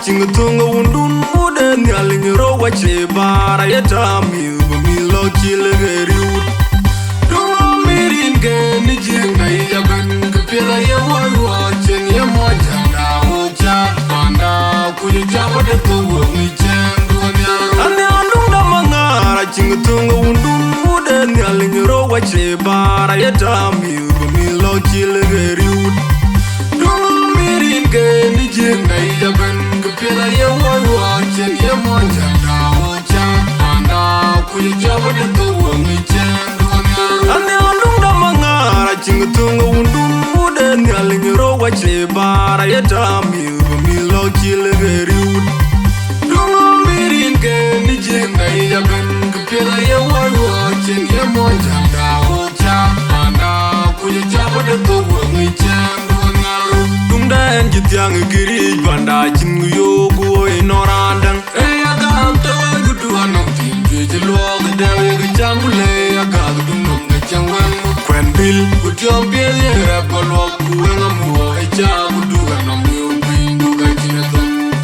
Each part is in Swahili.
chingutunga undun uden yalinyo wache bara yatami bumilo chilgeriut dungo mirin ke ni jinga yaben kepela yawa chen yamojanga ucha panda kujaba de tuwo mi chendu nyaro ane andunga mangara chingutunga undun uden yalinyo wache bara yatami bumilo chilgeriut ni jinga yaben kepela yawa chen yamojanga ucha panda kujaba de tuwo mi chendu nyaro ane andunga mangara chingutunga undun uden yalinyo wache bara yatami bumilo chilgeriut dungo mirin ke ni jinga yaben kepela yawa chen yamojanga ucha panda kujaba de tuwo mi chendu nyaro dan jitiang giri banda chingu yogo inorandang aga to gudu anong tin jelo de de chambule aga gudu ng changwan kwen bil gudom bil ya bolo kuenga mo echa gudu anong yo bindu ga chinato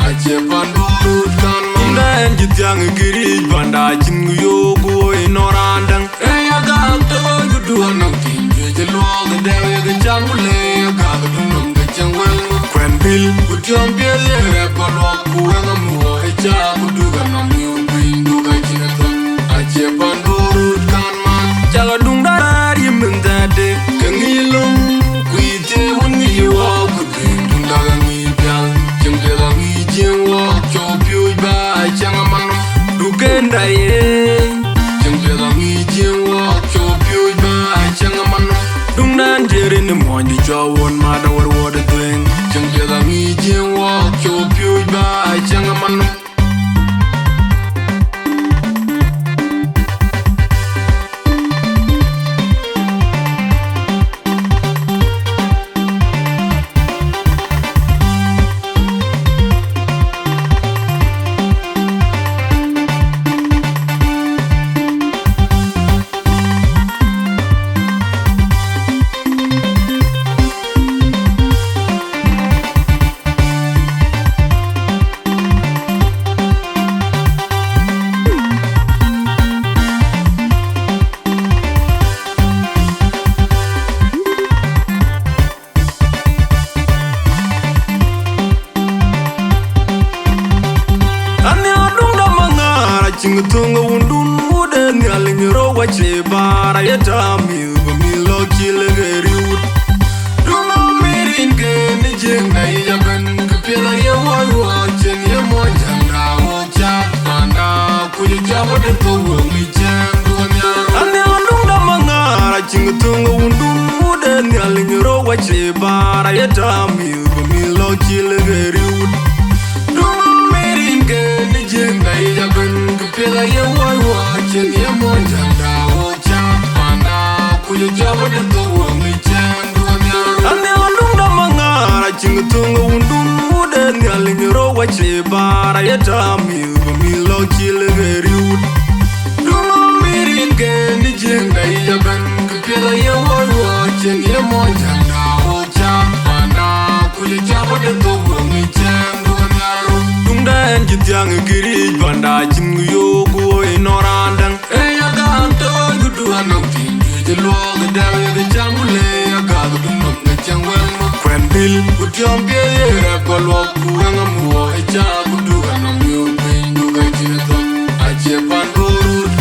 ache pandu kan dan jitiang giri banda chingu yogo inorandang aga to gudu anong tin jelo de de chambule aga gudu kwen bil gudom bil ya bolo kuenga mo echa gudu anong yo bindu ga chinato ache pandu kan man jaga dung darari mendade kengilung kuite woni wa gudu dung daga mi pial jemde la mi jewa chopyo ba changa man dukenda ye jemde la mi jewa chopyo ba changa man dung nan jere ni mondi jawon ma da war wode tweng jemde la mi jewa chopyo ba changa man chingutunga undun uden yalinyo wache bara yatami bumilo chilgeriut dungo mirin ke ni jinga yaben kepela yawa chen yamojanga ucha panda kujaba de tuwo mi chendu nyaro ane andunga mangara chingutunga undun uden yalinyo wache bara yatami bumilo chilgeriut dungo mirin ke ni jinga yaben kepela yawa chen yamojanga ucha panda kujaba de tuwo mi chendu nyaro ane andunga mangara chingutunga undun uden yalinyo wache bara yatami bumilo chilgeriut dungo mirin ke ni jinga yaben kepela yawa chen yamojanga ucha panda kujaba de tuwo mi chendu nyaro dan jitiang giri banda chingu yogo inorandang aga to gudu anong tin jelo de de chambule aga gudu ng changwan kwen bil gudom bil ya bolo kuenga mo echa gudu anong yo bindu ga chinato ache pandu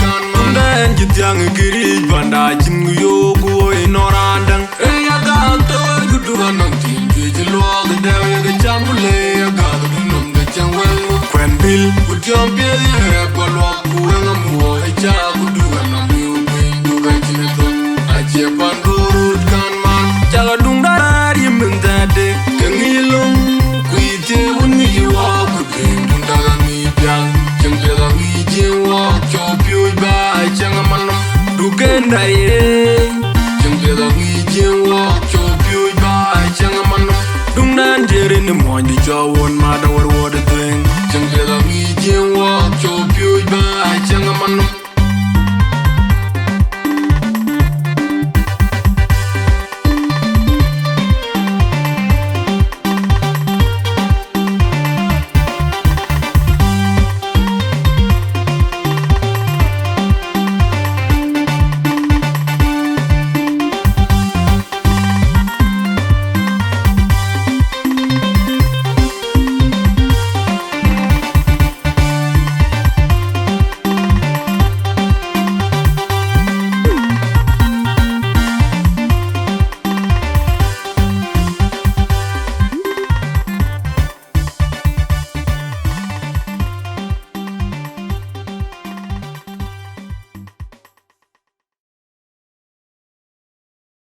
kan dan jitiang giri banda chingu yogo inorandang aga to gudu anong tin jelo de de chambule aga gudu ng changwan kwen bil gudom bil ya bolo kuenga mo echa gudu anong yo bindu ga chinato ache pandu kan man jaga dung darari mendade kengilung kuite woni wa gudu dung daga mi pial jemde la mi jewa chopyo ba changa man dukenda ye jemde la mi jewa chopyo ba changa man dung nan jere ni mondi jawon ma da war wode tweng jemde la mi jewa